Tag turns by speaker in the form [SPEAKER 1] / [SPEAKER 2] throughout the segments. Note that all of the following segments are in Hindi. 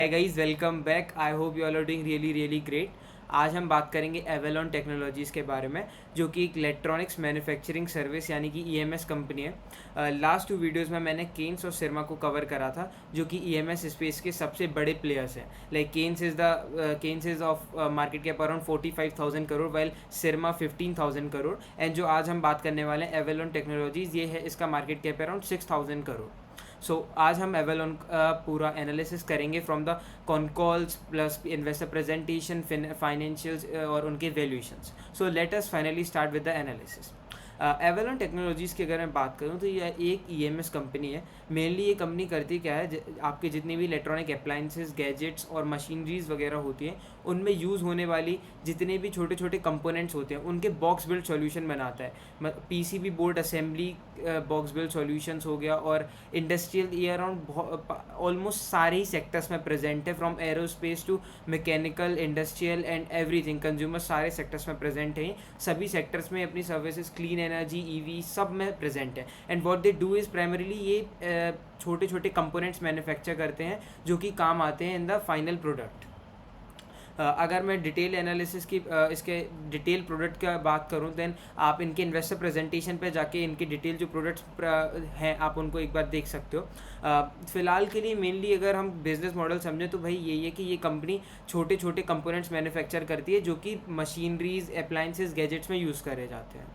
[SPEAKER 1] Hey guys, welcome back. I hope you all are doing really great. आज हम बात करेंगे एवेलॉन टेक्नोलॉजीज़ के बारे में, जो कि एक इलेक्ट्रॉनिक्स मैन्युफैक्चरिंग सर्विस यानी कि ईएमएस कंपनी है। लास्ट 2 वीडियोज़ में मैंने केन्स और सिरमा को कवर करा था, जो कि ईएमएस स्पेस के सबसे बड़े प्लेयर्स हैं। Like Kaynes is of market cap around 45,000 crore, while Syrma 15,000 crore. And जो आज हम बात करने वाले हैं एवेलॉन टेक्नोलॉजीज़, ये है इसका मार्केट कैप अराउंड 6,000 करोड़। आज हम एवेलॉन का पूरा एनालिसिस करेंगे from the concalls plus investor presentation, financials और उनके valuations. So let us finally start with the analysis. Avalon Technologies की अगर मैं बात करूँ तो यह एक ईएमएस कंपनी है। मेनली ये कंपनी करती क्या है, आपके जितनी भी इलेक्ट्रॉनिक अप्लाइंसेस, गैजेट्स और मशीनरीज वगैरह होती हैं, उनमें यूज़ होने वाली जितने भी छोटे छोटे कंपोनेंट्स होते हैं उनके बॉक्स बिल्ड सॉल्यूशन बनाता है। PCB board assembly box build solutions हो गया, और इंडस्ट्रियल ये अराउंड ऑलमोस्ट सारे ही सेक्टर्स में प्रेजेंट है, from aerospace to mechanical, industrial and everything. Consumer सारे सेक्टर्स में प्रेजेंट हैं। सभी सेक्टर्स में अपनी सर्विसेज, क्लीन एनर्जी, ईवी, सब में प्रेजेंट है। And what they do is primarily ये छोटे छोटे कंपोनेंट्स मैन्युफैक्चर करते हैं जो कि काम आते हैं इन द फाइनल प्रोडक्ट। अगर मैं डिटेल एनालिसिस की इसके डिटेल प्रोडक्ट का बात करूं, देन आप इनके इन्वेस्टर प्रेजेंटेशन पे जाके इनके डिटेल जो प्रोडक्ट्स हैं आप उनको एक बार देख सकते हो। फ़िलहाल के लिए मेनली अगर हम बिजनेस मॉडल समझें तो भाई यही है कि ये कंपनी छोटे छोटे कंपोनेंट्स मैन्युफैक्चर करती है जो कि मशीनरीज, अप्लाइंसेस, गैजेट्स में यूज़ करे जाते हैं।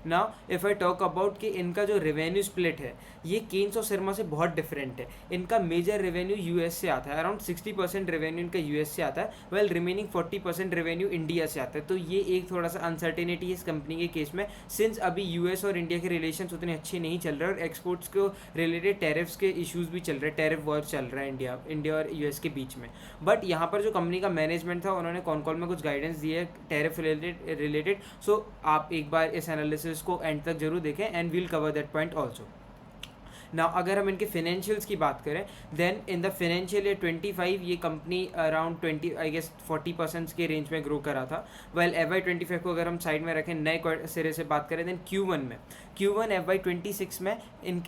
[SPEAKER 1] Now if I talk about कि इनका जो रेवेन्यू स्प्लिट है ये केन्स और सिरमा से बहुत डिफरेंट है। इनका मेजर रेवेन्यू यूएस से आता है, अराउंड 60% रेवेन्यू इनका यूएस से आता है, वेल रिमेनिंग 40% रेवेन्यू इंडिया से आता है। तो ये एक थोड़ा सा अनसर्टेनिटी है इस कंपनी के केस में, सिंस अभी यूएस और इंडिया के रिलेशन उतने अच्छे नहीं चल रहे और एक्सपोर्ट्स को रिलेटेड टैरिफ्स के इशूज़ भी चल रहे हैं, टैरिफ वॉर चल रहा है इंडिया और यूएस के बीच में। बट यहाँ पर जो कंपनी का मैनेजमेंट था उन्होंने कॉल में कुछ गाइडेंस दिए है टैरिफ रिलेटेड। सो आप एक बार इस एनालिसिस को एंड तक जरूर देखें and we'll cover that point also. Now अगर हम इनके फाइनेंशियल्स की बात करें, then in the financial year 25 ये कंपनी अराउंड 20 आई गेस 40% के रेंज में ग्रो करा था। वेल FY25 को अगर हम साइड में रखें, नए सिरे से बात करें, देन Q1 FY26 में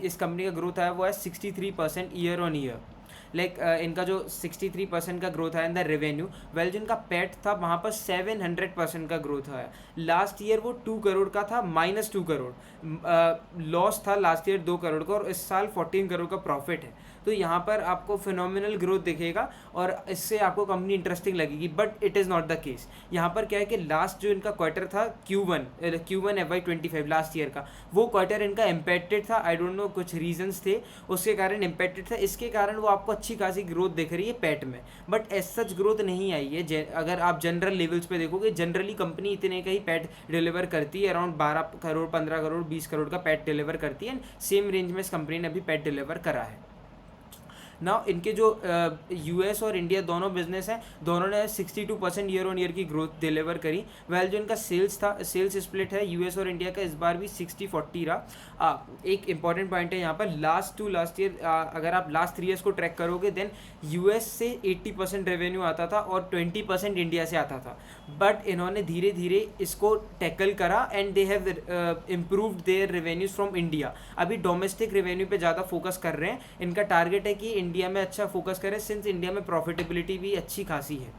[SPEAKER 1] इस कंपनी का ग्रोथ आया वो है 63% ईयर ऑन ईयर। लाइक इनका जो 63% का ग्रोथ आया इन द रेवेन्यू, वेल जो इनका पैट था वहाँ पर 700% का ग्रोथ आया। लास्ट ईयर वो 2 करोड़ का था, -2 करोड़ लॉस था लास्ट ईयर 2 करोड़ का, और इस साल 14 करोड़ का प्रॉफिट है। तो यहाँ पर आपको फिनोमिनल ग्रोथ दिखेगा और इससे आपको कंपनी इंटरेस्टिंग लगेगी, but it is not the case. यहाँ पर क्या है कि लास्ट जो इनका क्वार्टर था Q1 FY25 लास्ट ईयर का, वो क्वार्टर इनका इम्पैक्टेड था। आई डोंट नो, कुछ रीजंस थे उसके कारण इम्पैक्टेड था। इसके कारण वो आपको अच्छी खासी ग्रोथ दिख रही है पैट में, बट एज सच ग्रोथ नहीं आई है। अगर आप जनरल लेवल्स पे देखोगे, जनरली कंपनी इतने का ही पैट डिलीवर करती है, अराउंड 12 करोड़, 15 करोड़, 20 करोड़ का पैट डिलीवर करती है। सेम रेंज में इस कंपनी ने अभी पैट डिलीवर करा है। नाउ इनके जो यूएस और इंडिया दोनों बिजनेस हैं, दोनों ने 62% ईयर ऑन ईयर की ग्रोथ डिलीवर करी। वेल जो इनका सेल्स था, सेल्स स्प्लिट है यूएस और इंडिया का, इस बार भी 60-40 रहा। एक इंपॉर्टेंट पॉइंट है यहाँ पर, लास्ट ईयर अगर आप लास्ट 3 ईयर्स को ट्रैक करोगे, देन यूएस से 80% रेवेन्यू आता था और 20% इंडिया से आता था। बट इन्होंने धीरे धीरे इसको टैकल करा and they have improved their revenues from India. अभी डोमेस्टिक रेवेन्यू पे ज़्यादा फोकस कर रहे हैं। इनका टारगेट है कि इंडिया में अच्छा फोकस करें, सिंस इंडिया में प्रॉफिटेबिलिटी भी अच्छी खासी है।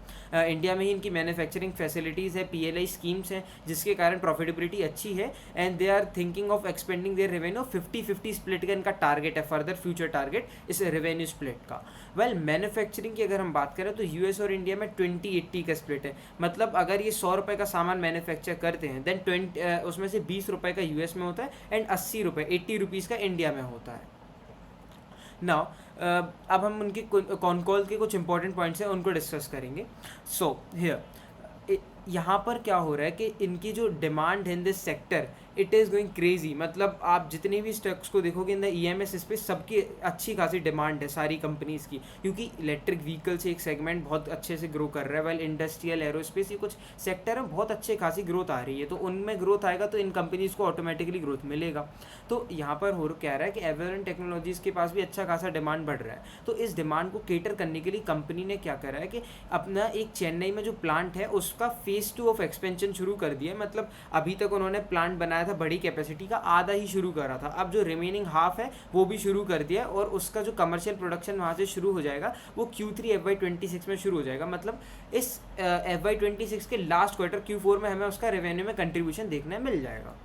[SPEAKER 1] इंडिया में ही इनकी मैन्युफैक्चरिंग फैसिलिटीज़ है, PLI स्कीम्स हैं, जिसके कारण प्रॉफिटेबिलिटी अच्छी है। And they are thinking of expanding their revenue. 50-50 split का इनका टारगेट है, फर्दर फ्यूचर टारगेट इस रेवेन्यू स्प्लिट का। वेल मैन्युफैक्चरिंग की अगर हम बात करें तो यूएस और इंडिया में 20-80 का स्प्लिट है। मतलब अगर ये 100 रुपये का सामान मैन्युफैक्चर करते हैं, देन उसमें से 20 रुपये का यूएस में होता है एंड 80 रुपये, 80 रुपीज़ का इंडिया में होता है। नाउ अब हम उनके कॉल के कुछ इंपॉर्टेंट पॉइंट्स हैं उनको डिस्कस करेंगे। सो हियर यहाँ पर क्या हो रहा है कि इनकी जो डिमांड है in this sector, it is going crazy. मतलब आप जितने भी स्टॉक्स को देखोगे इन द ईएमएस स्पेस, सबकी अच्छी खासी डिमांड है सारी कंपनीज़ की, क्योंकि इलेक्ट्रिक व्हीकल से एक सेगमेंट बहुत अच्छे से ग्रो कर रहा है। वेल इंडस्ट्रियल, एरोस्पेस, ये कुछ सेक्टर में बहुत अच्छे खासी ग्रोथ आ रही है। तो उनमें ग्रोथ आएगा तो इन कंपनीज़ को ऑटोमेटिकली ग्रोथ मिलेगा। तो यहाँ पर हो क्या रहा है कि एवेलॉन टेक्नोलॉजीज़ के पास भी अच्छा खासा डिमांड बढ़ रहा है। तो इस डिमांड को केटर करने के लिए कंपनी ने क्या करा है कि अपना एक चेन्नई में जो प्लांट है उसका फेज़ 2 ऑफ एक्सपेंशन शुरू कर दिया। मतलब अभी तक उन्होंने प्लांट बनाया था बड़ी कैपेसिटी का, आधा ही शुरू करा था। अब जो रिमेनिंग हाफ है वो भी शुरू कर दिया और उसका जो कमर्शियल प्रोडक्शन वहाँ से शुरू हो जाएगा वो Q3 FY26 में शुरू हो जाएगा। मतलब इस FY26 के लास्ट क्वार्टर Q4 में हमें उसका रेवेन्यू में कंट्रीब्यूशन देखने मिल जाएगा।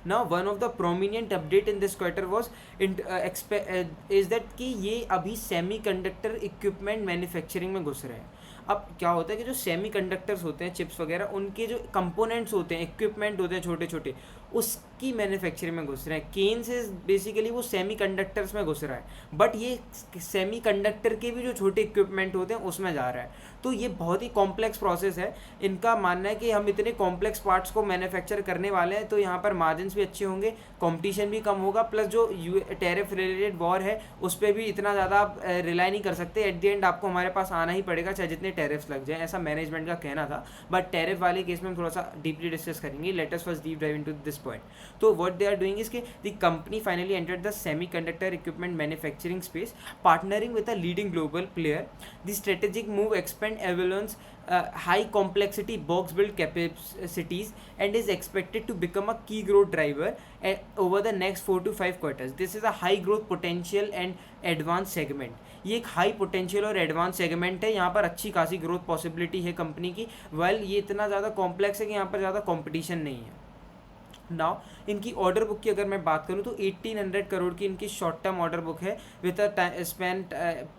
[SPEAKER 1] Now one of the prominent update in this quarter was is that कि ये अभी सेमीकंडक्टर इक्विपमेंट मैन्युफैक्चरिंग में घुस रहे हैं। अब क्या होता है कि जो सेमीकंडक्टर्स होते हैं, चिप्स वगैरह, उनके जो कंपोनेंट्स होते हैं, इक्विपमेंट होते हैं छोटे छोटे, उसकी मैन्युफैक्चरिंग में घुस रहे हैं। केन से बेसिकली वो सेमीकंडक्टर्स में घुस रहा है, बट ये सेमीकंडक्टर के भी जो छोटे इक्विपमेंट होते हैं उसमें जा रहा है। तो ये बहुत ही कॉम्प्लेक्स प्रोसेस है। इनका मानना है कि हम इतने कॉम्प्लेक्स पार्ट्स को मैन्युफैक्चर करने वाले हैं तो यहाँ पर मार्जिन्स भी अच्छे होंगे, कंपटीशन भी कम होगा, प्लस जो टैरिफ रिलेटेड वॉर है उस पर भी इतना ज़्यादा आप रिलाई नहीं कर सकते। एट द एंड आपको हमारे पास आना ही पड़ेगा चाहे जितने टैरिफ्स लग जाए, ऐसा मैनेजमेंट का कहना था। बट टैरिफ वाले केस में हम थोड़ा सा डीपली डिस्कस करेंगे। Let us first deep dive into this point. तो what they are doing is कि the company finally entered the semiconductor equipment manufacturing space, partnering with a leading global player. The strategic move expand Avalon's high complexity box build capacities and is expected to become a key growth driver over the next 4 to 5 quarters. This is a high growth potential and advanced segment. ये एक हाई पोटेंशियल और एडवांस सेगमेंट है। यहाँ पर अच्छी खासी ग्रोथ पॉसिबिलिटी है कंपनी की। वेल ये इतना ज़्यादा कॉम्प्लेक्स है कि यहाँ पर ज़्यादा कॉम्पिटिशन नहीं है। नाउ इनकी ऑर्डर बुक की अगर मैं बात करूँ तो 1800 करोड़ की इनकी शॉर्ट टर्म ऑर्डर बुक है with a span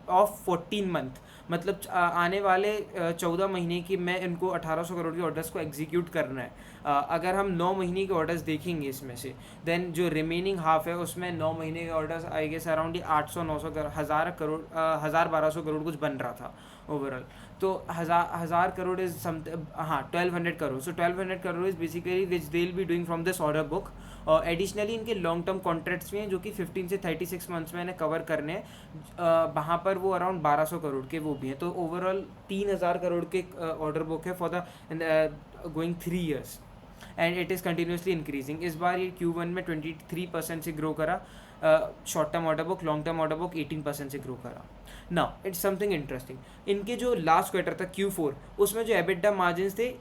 [SPEAKER 1] of 14 month. मतलब आने वाले 14 महीने की मैं इनको 1800 करोड़ के ऑर्डर्स को एग्जीक्यूट करना है। अगर हम 9 महीने के ऑर्डर्स देखेंगे इसमें से, देन जो रिमेनिंग हाफ है उसमें 9 महीने के ऑर्डर्स आई गेस अराउंड 800-900 हज़ार करोड़ 1000-1200 करोड़ कुछ बन रहा था ओवरऑल। तो हज़ार करोड़ इज समथिंग, हाँ 1200 करोड़। सो 1200 crore is basically which they will be doing from this order book. और एडिशनली इनके लॉन्ग टर्म कॉन्ट्रैक्ट्स भी हैं जो कि 15 से 36 मंथ्स में इन्हें कवर करने हैं। वहाँ पर वो अराउंड 1200 करोड़ के वो भी हैं। तो ओवरऑल 3000 करोड़ के ऑर्डर बुक है for the going 3 years and it is continuously increasing. इस बार ये Q1 में 23% से ग्रो करा। Short term order book, long term order book 18% से ग्रो करा। नाउ इट्स समथिंग इंटरेस्टिंग, इनके जो लास्ट क्वार्टर था Q4 उसमें जो एबिटा मार्जिन्स थे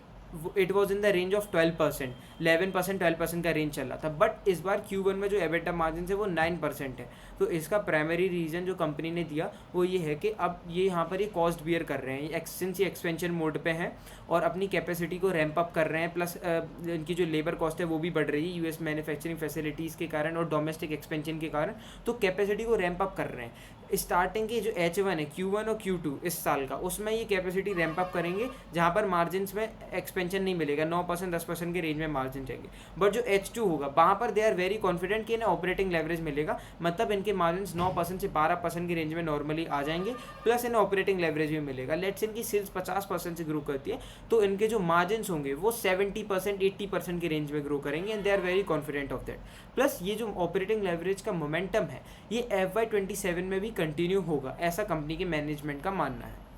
[SPEAKER 1] it was in the range of 12%, 11% 12% का रेंज चल रहा था। बट इस बार Q1 में जो एबिटा मार्जिन है वो 9% है। तो इसका प्राइमरी रीज़न जो कंपनी ने दिया वो ये है कि अब ये यहाँ पर ये कॉस्ट बियर कर रहे हैं, सिंस ये एक्सपेंशन मोड पे हैं और अपनी कैपेसिटी को रैंप अप कर रहे हैं, प्लस इनकी जो लेबर कॉस्ट है वो भी बढ़ रही है यूएस मैन्युफैक्चरिंग फैसिलिटीज़ के कारण और डोमेस्टिक एक्सपेंशन के कारण। तो कैपेसिटी को रैंप अप कर रहे हैं। स्टार्टिंग के जो H1 है Q1 और Q2 इस साल का, उसमें ये कैपेसिटी रैंप अप करेंगे जहाँ पर मार्जिन्स में एक्सपेंशन नहीं मिलेगा, 9% 10% के रेंज में मार्जिन चाहिए। बट जो H2 होगा वहाँ पर दे आर वेरी कॉन्फिडेंट कि इन्हें ऑपरेटिंग लेवरेज मिलेगा। मतलब इनके मार्जिन्स 9% से 12% की रेंज में नॉर्मली आ जाएंगे, प्लस इन्हें ऑपरेटिंग लेवरेज भी मिलेगा। लेट्स इनकी सेल्स 50% से ग्रो करती है तो इनके जो मार्जिन्स होंगे वो 70% 80% की रेंज में ग्रो करेंगे and they are very confident of that. Plus ये जो ऑपरेटिंग लेवरेज का मोमेंटम है ये FY27 में भी कंटिन्यू होगा, ऐसा कंपनी के मैनेजमेंट का मानना है।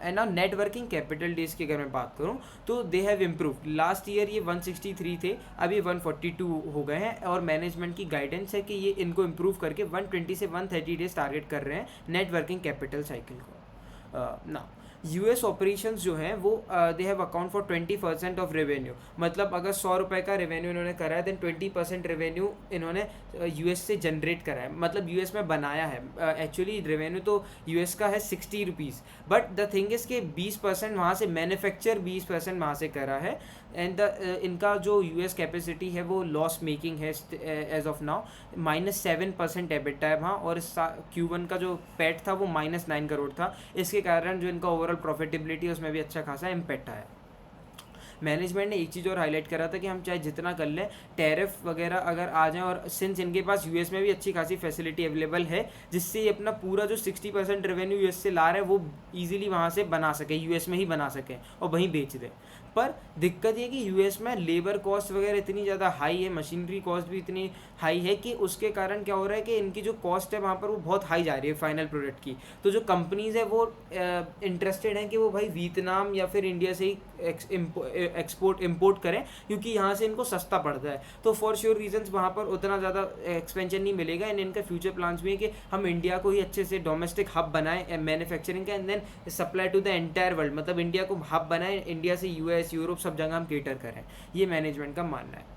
[SPEAKER 1] And now net working capital days की अगर मैं बात करूं तो they have improve. Last year ये 163 थे, अभी 142 हो गए हैं और मैनेजमेंट की गाइडेंस है कि ये इनको इम्प्रूव करके 120 से 130 डेज टारगेट कर रहे हैं नेट वर्किंग कैपिटल साइकिल को। ना यूएस ऑपरेशंस जो हैं वो they have account for 20% of revenue. मतलब अगर 100 रुपये का रेवेन्यू इन्होंने करा है देन 20% रेवेन्यू इन्होंने यूएस से जनरेट करा है, मतलब यूएस में बनाया है। एक्चुअली रेवेन्यू तो यूएस का है 60 rupees, but the thing is के 20% वहाँ से मैन्युफैक्चर 20% वहाँ से करा है एंड इनका जो यूएस कैपेसिटी है वो लॉस मेकिंग है एज ऑफ नाउ, -7% एबिटा है वहाँ। और Q1 का जो पैट था वो -9 करोड़ था। इसके कारण जो इनका ओवरऑल प्रॉफिटेबिलिटी है उसमें भी अच्छा खासा इम्पैक्ट आया। मैनेजमेंट ने एक चीज़ और हाईलाइट करा था कि हम चाहे जितना कर लें टैरिफ वगैरह अगर आ जाएं, और सिंस इनके पास यूएस में भी अच्छी खासी फैसिलिटी अवेलेबल है जिससे ये अपना पूरा जो 60% रेवेन्यू यूएस से ला रहे हैं वो ईजिली वहाँ से बना सके, यूएस में ही बना सकें और वहीं बेच दें। पर दिक्कत ये कि यूएस में लेबर कॉस्ट वगैरह इतनी ज़्यादा हाई है, मशीनरी कॉस्ट भी इतनी हाई है कि उसके कारण क्या हो रहा है कि इनकी जो कॉस्ट है वहाँ पर वो बहुत हाई जा रही है फाइनल प्रोडक्ट की। तो जो कंपनीज़ है वो इंटरेस्टेड हैं कि वो भाई वियतनाम या फिर इंडिया से ही इम्पोर्ट करें क्योंकि यहाँ से इनको सस्ता पड़ता है। तो फॉर श्योर रीजंस वहाँ पर उतना ज़्यादा एक्सपेंशन नहीं मिलेगा एंड इनका फ्यूचर प्लान्स भी है कि हम इंडिया को ही अच्छे से डोमेस्टिक हब बनाएं मैन्युफैक्चरिंग का and then supply to the entire world. मतलब इंडिया को हब बनाएं, इंडिया से यूएस US यूरोप सब जगह हम केटर करें, ये मैनेजमेंट का मानना है।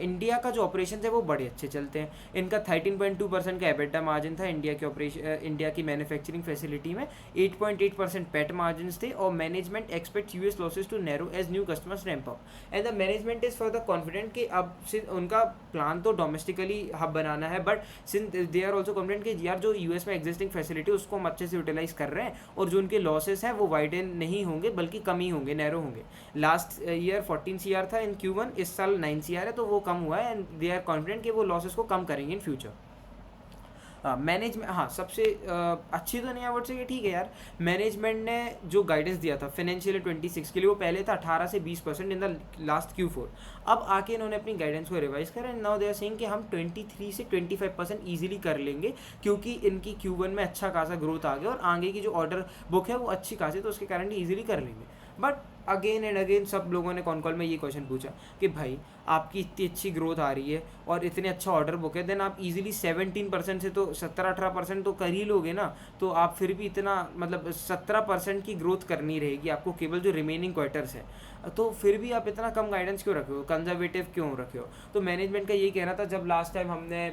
[SPEAKER 1] इंडिया का जो ऑपरेशन है वो बड़े अच्छे चलते हैं। इनका 13.2% का एबिटा मार्जिन था इंडिया की मैन्युफैक्चरिंग फैसिलिटी में। 8.8% पैट मार्जिन थे और management expect US losses to narrow as new customers ramp up and the management is for the confident कि अब उनका प्लान तो डोमेस्टिकली हब बनाना है, but since they are also confident कि यार जो यूएस में एग्जिस्टिंग फैसिलिटी उसको हम अच्छे से यूटिलाइज कर रहे हैं और जो उनके लॉसेस हैं वो वाइडन नहीं होंगे बल्कि कम ही होंगे, नैरो होंगे। लास्ट ईयर 14 CR था इन Q1, इस साल 9 CR है, तो वो कम हुआ है एंड दे आर कॉन्फिडेंट कि वो लॉसेस को कम करेंगे इन फ्यूचर। मैनेजमेंट हाँ सबसे अच्छी तो नहीं है वर्ड से, ठीक है यार। मैनेजमेंट ने जो गाइडेंस दिया था फाइनेंशियल 26 के लिए वो पहले था 18 से 20% इन द लास्ट Q4। अब आके इन्होंने अपनी गाइडेंस को रिवाइज करा and now they are saying कि हम 23 से 25% ईजिली कर लेंगे क्योंकि इनकी Q1 में अच्छा खासा ग्रोथ आ गया और आगे की जो ऑर्डर बुक है वो अच्छी खासी, तो उसके कारण ईजिली कर लेंगे। बट अगेन एंड अगेन सब लोगों ने कॉन कॉल में ये क्वेश्चन पूछा कि भाई आपकी इतनी अच्छी ग्रोथ आ रही है और इतने अच्छा ऑर्डर बुक है, देन आप इजीली 17% से तो 17-18% तो कर ही लोगे ना, तो आप फिर भी इतना मतलब 17% की ग्रोथ करनी रहेगी आपको केवल जो रिमेनिंग क्वार्टर्स है, तो फिर भी आप इतना कम गाइडेंस क्यों रखे हो, कंजर्वेटिव क्यों रखे हो। तो मैनेजमेंट का ये कहना था, जब लास्ट टाइम हमने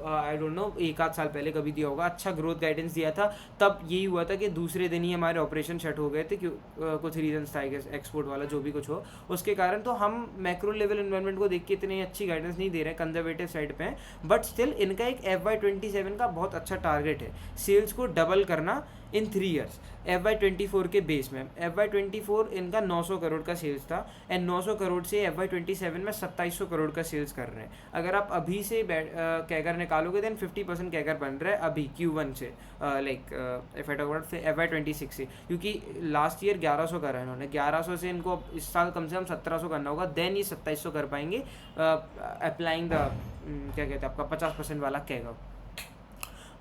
[SPEAKER 1] आई डोंट नो 1 आध साल पहले कभी दिया होगा अच्छा ग्रोथ गाइडेंस दिया था, तब यही हुआ था कि दूसरे दिन ही हमारे ऑपरेशन शट हो गए थे क्यों कुछ रीजन था, एक्सपोर्ट वाला जो भी कुछ हो उसके कारण। तो हम मैक्रो लेवल इन्वायरमेंट को देख के इतनी अच्छी गाइडेंस नहीं दे रहे हैं, कंजर्वेटिव साइड पे हैं, बट स्टिल इनका एक FY27 का बहुत अच्छा टारगेट है, सेल्स को डबल करना इन 3 ईयर्स FY24 के बेस में। FY24 इनका 900 करोड़ का सेल्स था एंड 900 करोड़ से FY27 में 2700 करोड़ का सेल्स कर रहे हैं। अगर आप अभी से कैगर निकालोगे देन 50% कैगर बन रहा है अभी Q1 से, लाइक FY26 से, क्योंकि लास्ट ईयर 1100 करा है इन्होंने, 1100 से इनको इस साल कम से कम 1700 करना होगा, देन ये 2700 कर पाएंगे अप्लाइंग द क्या कहते हैं आपका 50% वाला कैगर।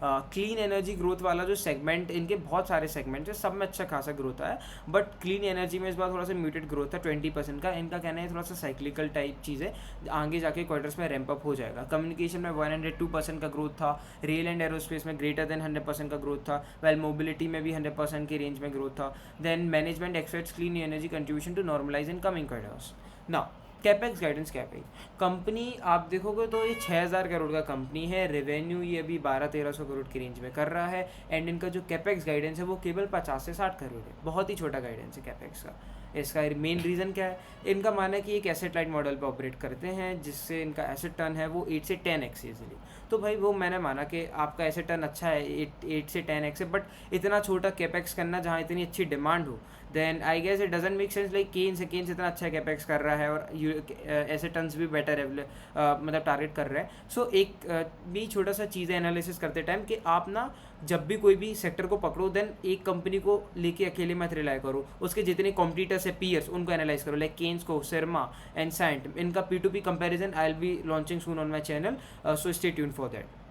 [SPEAKER 1] क्लीन एनर्जी ग्रोथ वाला जो सेगमेंट, इनके बहुत सारे सेगमेंट्स हैं, सब में अच्छा खासा ग्रोथ आया, बट क्लीन एनर्जी में इस बार थोड़ा सा म्यूटेड ग्रोथ था 20% का। इनका कहना है थोड़ा सा साइक्लिकल टाइप चीज़ है, आगे जाके क्वार्टर्स में रैंप अप हो जाएगा। कम्युनिकेशन में 102% का ग्रोथ था, रेल एंड एरोस्पेस में ग्रेटर देन 100% का ग्रोथ था, वेल मोबिलिटी में भी 100% की रेंज में ग्रोथ था। Then management expects clean energy contribution to normalise in coming quarters. Now capex guidance क्या है कंपनी, आप देखोगे तो ये 6000 करोड़ का कंपनी है, रेवेन्यू ये अभी 1200-1300 करोड़ की रेंज में कर रहा है एंड इनका जो कैपेक्स गाइडेंस है वो केवल 50 से 60 करोड़ है, बहुत ही छोटा गाइडेंस है कैपेक्स का। इसका मेन रीज़न क्या है, इनका मानना है कि एक एसेट लाइट मॉडल पर ऑपरेट करते हैं जिससे इनका एसेट टर्न है वो 8 से 10x ईजिली। तो भाई वो मैंने माना कि आपका एसेट टर्न अच्छा है 8 से 10x है, बट इतना छोटा कैपेक्स करना जहाँ इतनी अच्छी डिमांड हो, then I guess it doesn't make sense. Like Kaynes इतना अच्छा कैपेक्स कर रहा है और एसेट टर्न्स भी बेटर मतलब टारगेट कर रहा है। सो एक भी छोटा सा चीज़ है एनालिसिस करते टाइम कि आप ना जब भी कोई भी सेक्टर को पकड़ो देन एक कंपनी को लेके अकेले मत रिलाई करो, उसके जितने कॉम्पिटिटर्स है पीयर्स उनको एनालाइज करो, लाइक केन्स को, सिरमा एंड साइंट। इनका P2P comparison I will be launching soon on my channel, so stay tuned for that.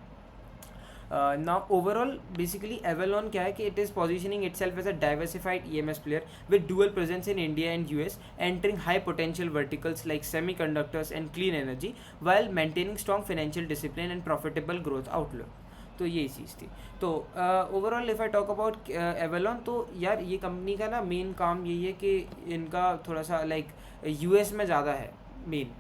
[SPEAKER 1] Now overall basically Avalon क्या है कि it is positioning itself as a diversified EMS player with dual presence in India and US, entering high potential verticals like semiconductors and clean energy while maintaining strong financial discipline and profitable growth outlook। तो यही चीज़ थी। तो overall if I talk about Avalon, तो यार ये कंपनी का ना मेन काम यही है कि इनका थोड़ा सा लाइक US में ज़्यादा है मेन,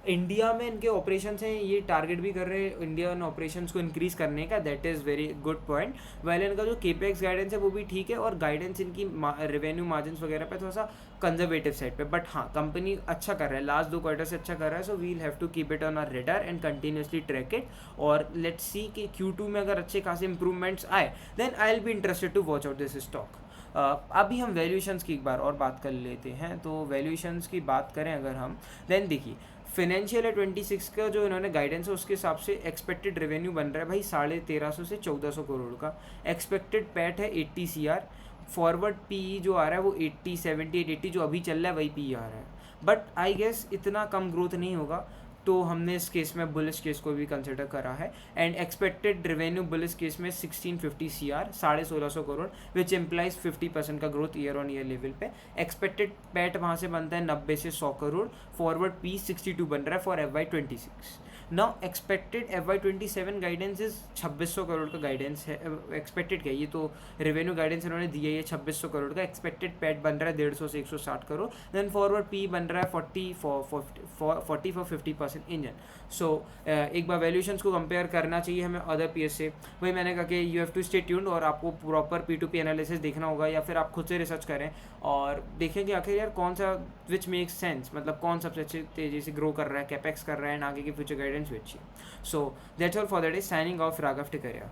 [SPEAKER 1] इंडिया में इनके ऑपरेशंस हैं, ये टारगेट भी कर रहे हैं इंडियन ऑपरेशंस को इंक्रीज़ करने का, that is very good point. Well इनका जो केपेक्स गाइडेंस है वो भी ठीक है और गाइडेंस इनकी रेवेन्यू मार्जिन्स वगैरह पे थोड़ा सा कंजर्वेटिव साइड पे, बट हाँ कंपनी अच्छा कर रहा है, लास्ट 2 क्वार्टर से अच्छा कर रहा है। So we'll have to keep it on our radar and continuously track it, और लेट्स सी कि Q2 में अगर अच्छे खासे इंप्रूवमेंट्स आए then I will be interested to watch out this stock. अभी हम वैल्यूएशंस की एक बार और बात कर लेते हैं। तो वैल्यूएशंस की बात करें अगर हम, देन देखिए फाइनेंशियल 26 का जो इन्होंने गाइडेंस है उसके हिसाब से एक्सपेक्टेड रेवेन्यू बन रहा है भाई 1350 से 1400 करोड़ का, एक्सपेक्टेड पैट है 80 CR, फॉरवर्ड PE जो आ रहा है वो 80, 78, 80 जो अभी चल रहा है वही PE आ रहा है, बट आई गेस इतना कम ग्रोथ नहीं होगा तो हमने इस केस में बुलिश केस को भी कंसिडर करा है। And expected revenue bullish case में 1650 CR 1650 करोड़ विच इम्प्लाइज 50% का growth year on year level पे। एक्सपेक्टेड पैट वहाँ से बनता है 90 से 100 करोड़। फॉरवर्ड पी 62 बन रहा है for FY26। Now expected FY27 guidance is 2600 crore का गाइडेंस है। एक्सपेक्टेड क्या, ये तो रेवेन्यू गाइडेंस इन्होंने दिया है 2600 करोड़ का। एक्सपेक्टेड पैट बन रहा है 150 से 160 करोड़। देन फॉरवर्ड पी बन रहा है 40 फॉर 50% इंजन। सो एक बार वैल्यूशंस को कंपेयर करना चाहिए हमें अदर पीएस से। वही मैंने कहा कि you have to stay tuned और आपको प्रॉपर P2P एनालिसिस देखना होगा, या फिर आप खुद से रिसर्च करें और देखें कि आखिर यार कौन सा विच मेक्स सेंस, मतलब कौन सबसे अच्छी तेज़ी से ग्रो कर रहा है, कैपेक्स कर रहा है एंड आगे की फ्यूचर गाइडेंस भी अच्छी है। So that's all for that is signing off Raghav Tikaria.